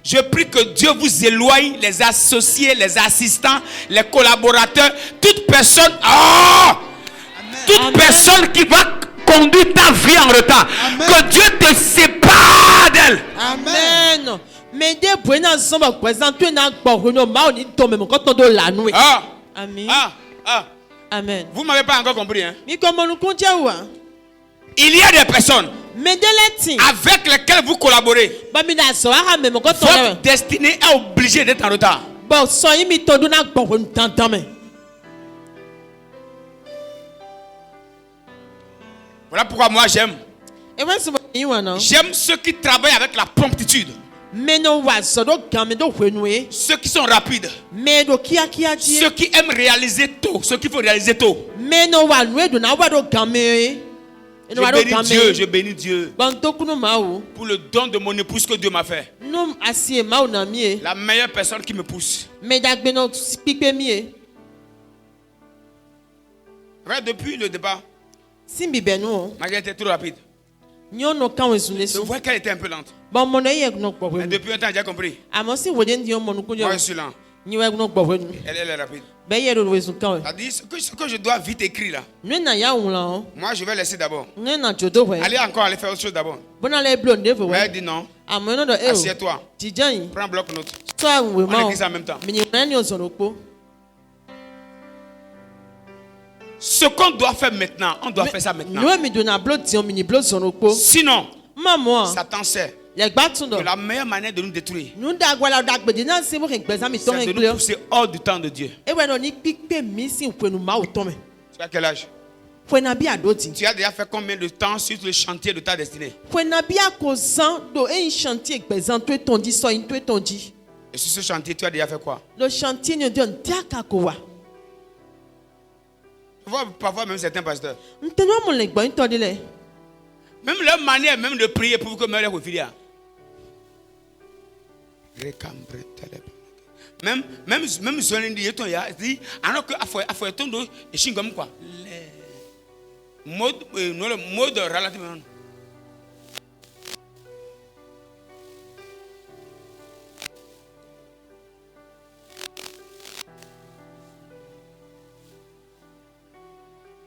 Je prie que Dieu vous éloigne, les associés, les assistants, les collaborateurs, toute personne, personne qui va conduire ta vie en retard. Amen. Que Dieu te sépare d'elle. Amen. Amen. Vous m'avez pas encore compris, hein? Il y a des personnes avec lesquelles vous collaborez. Votre destinée est obligée d'être en retard. Voilà pourquoi moi j'aime. J'aime ceux qui travaillent avec la promptitude. Ceux qui sont rapides. Ceux qui aiment réaliser tôt. Ceux qu'il faut réaliser tôt. Je bénis Dieu pour le don de mon épouse que Dieu m'a fait. La meilleure personne qui me pousse. Depuis le départ, Magali était trop rapide. Je vois qu'elle était un peu lente. Mais depuis un temps, j'ai compris. Moi, je suis lent. Elle est rapide. Ce que je dois vite écrire là, moi je vais laisser d'abord. Allez faire autre chose d'abord. Mais elle dit non. Assieds-toi. Prends un bloc-notes. On écrit ça en même temps. Ce qu'on doit faire maintenant, on doit faire ça maintenant. Sinon, Satan sait que la meilleure manière de nous détruire, c'est de nous pousser hors du temps de Dieu. Tu as quel âge? Tu as déjà fait combien de temps sur le chantier de ta destinée? Et sur ce chantier, tu as déjà fait quoi? Parfois même certains pasteurs, même leur manière même de prier pour que me les filia. Même zoné dit ton ya dit alors que afo ton do et chingom quoi. Le mode relativement.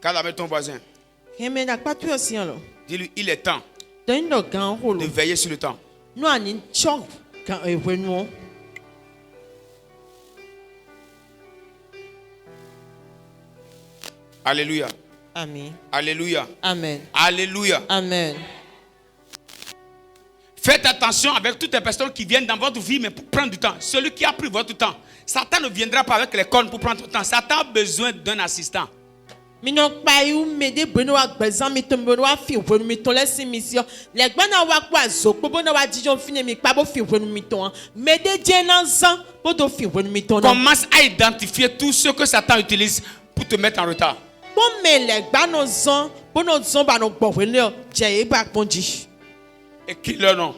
Quand avec ton voisin, dis-lui, il est temps de veiller sur le temps. Alléluia. Amen. Alléluia. Amen. Alléluia. Amen. Faites attention avec toutes les personnes qui viennent dans votre vie, mais pour prendre du temps. Celui qui a pris votre temps, Satan ne viendra pas avec les cornes pour prendre votre temps. Satan a besoin d'un assistant. Et commence à identifier tout ce que Satan utilise pour te mettre en retard. Et qui leur nom?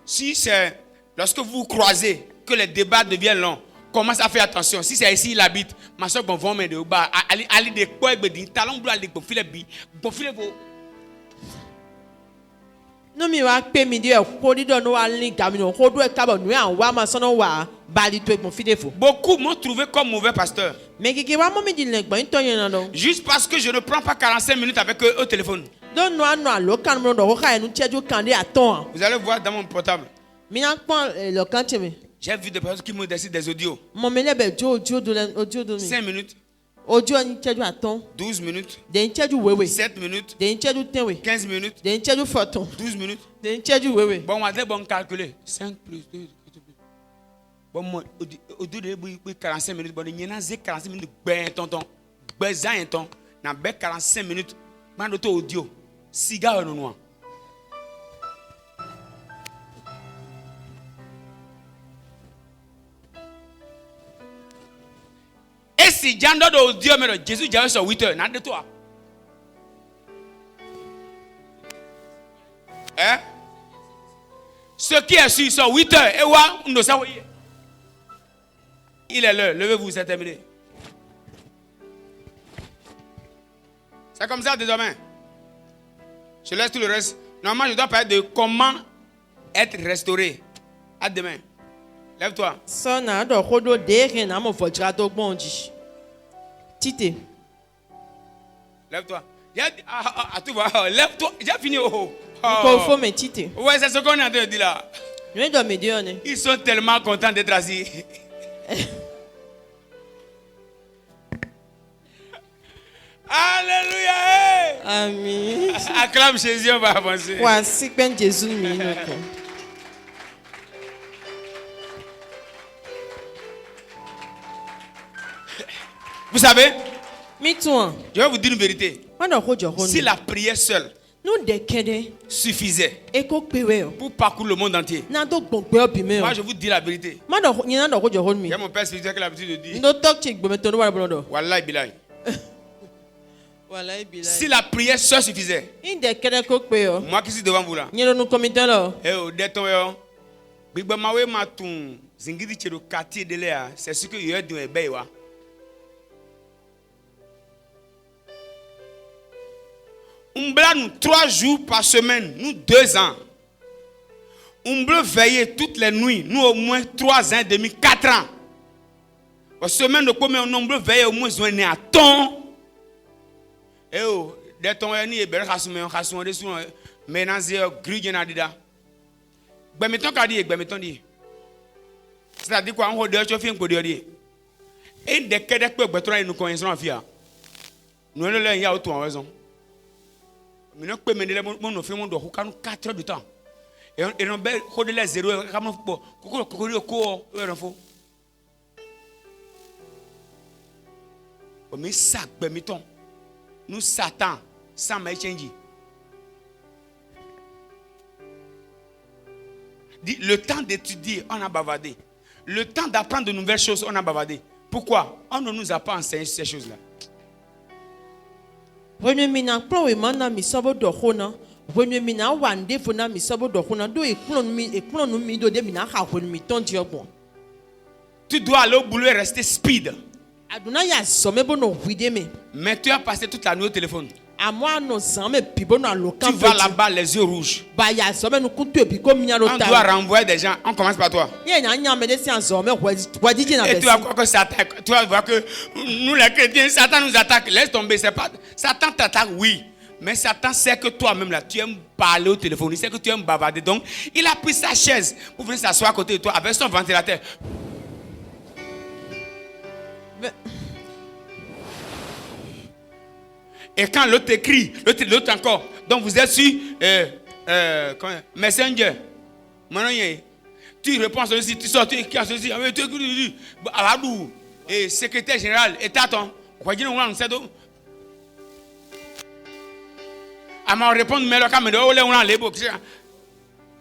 Si c'est lorsque vous croisez que les débats deviennent longs, commence à faire attention. Si c'est ici il habite, ma soeur bon vont de bas, ali de quoi be talon blanc de bonfile bi, bonfile vos. No mi wa pe mi de ko di do no wa link gamino ko do e ka bo nu an wa ma so no wa bali to bonfile fo. Beaucoup m'ont trouvé comme mauvais pasteur. Mais keke wa mo mi di le gbon to yen no. Juste parce que je ne prends pas 45 minutes avec eux au téléphone. Don no anu alo kan mo do ko ka enu cheju kan de aton. Vous allez voir dans mon portable. Mi na pon le kan cheme. J'ai vu des personnes qui me décident des audios. Mon mele be audio do mi. 5 minutes. Audio ni cheju aton. 12 minutes. De cheju wewe. 7 minutes. De cheju tenwe. 15 minutes. De cheju foton. 12 minutes. De cheju wewe. Bon, on va bon calculer. 5 plus 2. Bon, moi, audio de 45 minutes. Bon, il y en a 45 minutes. Ben, tonton. Ben, zan, tonton. Dans 45 minutes. Man, audio. Cigare noir. Et si Jean dodo Dieu mais Jésus j'avais sur 8 heures, n'a de toi. Hein? Ce qui est sur 8 heures, et wa nous savons. Il est l'heure, levez-vous, c'est terminé. C'est comme ça désormais. Je laisse tout le reste. Normalement, je dois parler de comment être restauré. À demain. Lève-toi. Tite. Lève-toi. Tu vois, lève-toi. J'ai fini. Tite. Ouais, c'est ce qu'on est en train de dire là. Ils sont tellement contents d'être assis. Alléluia. Amen. Acclame Jésus, on va avancer. Vous savez, je vais vous dire une vérité. Si la prière seule suffisait pour parcourir le monde entier, moi je vous dis la vérité. Il y a mon père spirituel qui a l'habitude de dire Wallahi Bilay. Si la prière seule suffisait, moi qui suis devant vous là, c'est ce que je vais dire. On nous 3 jours par semaine, nous 2 ans. On peut veiller toutes les nuits, nous au moins 3 ans et demi, 4 ans. Par semaine, nous peut veiller au moins un temps. Et oh, des temps ni e ber khasum de sur menace grille na dida. Gbemeton ka di gbemeton di. C'est-à-dire quoi on de chauffeur ko de di. Et de kede pe gbeton nous connaissons afia. Nous le le ya auto en raison. Mais nous peut mener mon fait mon do 4 heures de temps. Et on be ko de les 0 comme ko info. Mais ça gbemeton. Nous, Satan, sans me changer. Le temps d'étudier, on a bavardé. Le temps d'apprendre de nouvelles choses, on a bavardé. Pourquoi? On ne nous a pas enseigné ces choses-là. Tu dois aller au boulot et rester speed. Mais tu as passé toute la nuit au téléphone. Tu vas là-bas les yeux rouges. On doit renvoyer des gens. On commence par toi. Et tu vas voir que Satan, tu vas voir que nous les chrétiens, Satan nous attaque. Laisse tomber. C'est pas, Satan t'attaque, oui. Mais Satan sait que toi-même là, tu aimes parler au téléphone. Il sait que tu aimes bavarder. Donc, il a pris sa chaise pour venir s'asseoir à côté de toi avec son ventilateur. Et quand l'autre écrit, l'autre encore, donc vous êtes sur Messenger, tu réponds à ceci, tu sors, tu écris à ceci, et secrétaire général, et t'attends.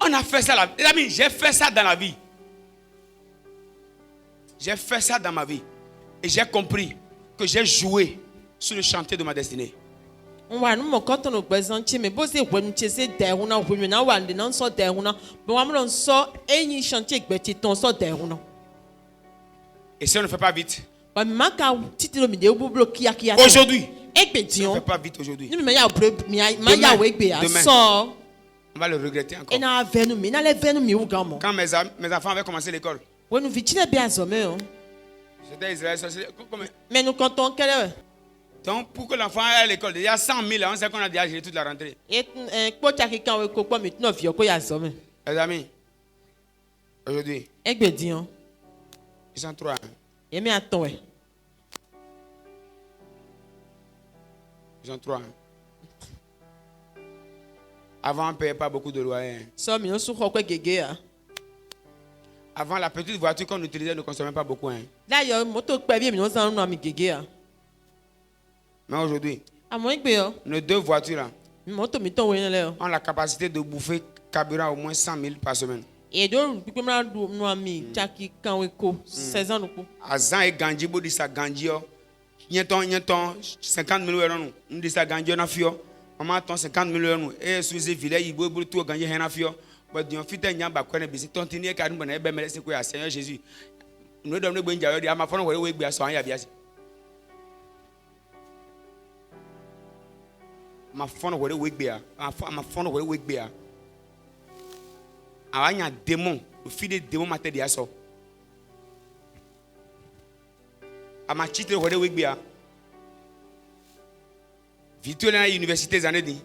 On a fait ça, les amis, j'ai fait ça dans la vie. J'ai fait ça dans ma vie. Et j'ai compris que j'ai joué sur le chantier de ma destinée. Et si on ne fait pas vite, aujourd'hui, si on ne fait pas vite aujourd'hui, demain, on va le regretter encore. Quand mes enfants avaient commencé l'école, c'était Israël. Mais nous comptons quelle heure? Donc, pour que l'enfant aille à l'école, il y a 100 000, on sait qu'on a déjà géré toute la rentrée. Les amis, aujourd'hui, ils sont trois. Ils sont trois. Avant, on ne payait pas beaucoup de loyer. Avant, la petite voiture qu'on utilisait ne consommait pas beaucoup. Mais aujourd'hui, nos deux voitures là, ont la capacité de bouffer carburant au moins 100 000 par semaine. Azan et Gandhi, Bodi sa Gandhi, Nyeton 50 000 euros, nous disons Gandhi na fio, maman ton 50 000 euros, et sous les villes, il boit tout Gandhi na fio. Mais Dieu fit un yamba quoi ne bisi tontinie car nous bonne be merci quoi Seigneur Jésus. Nous donne bon jawe dia ma fon wo we gbe so an ya biase. Ma fon wo we gbe a, ma fon wo we gbe a. Awanya démon, le fils des démons maté dia so. Ama titre wo we gbe a. Vitu na université zanedi.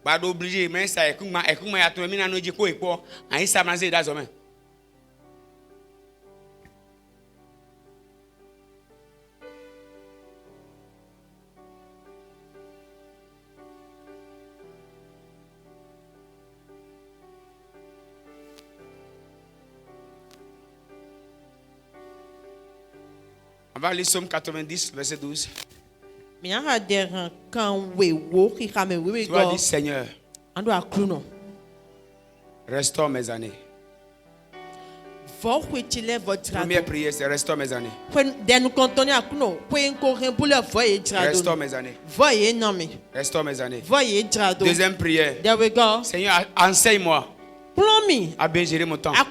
Pas obligé mais ça est comment y a tout mis dans nos djiko et quoi en ça manger dans zomen. On va lire Somme 90 verset 12. Tu vas dire, Seigneur, restaure mes années. Première prière, c'est restaure mes années. Restaure mes années. Restaure mes années. Deuxième prière, Seigneur, enseigne-moi à bien gérer mon temps, à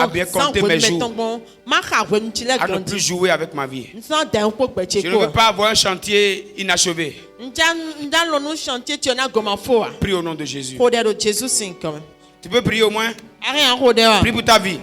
bien compter mes jours, à ne plus jouer avec ma vie. Je ne veux pas avoir un chantier inachevé. Prie au nom de Jésus. Tu peux prier au moins. Prie pour ta vie.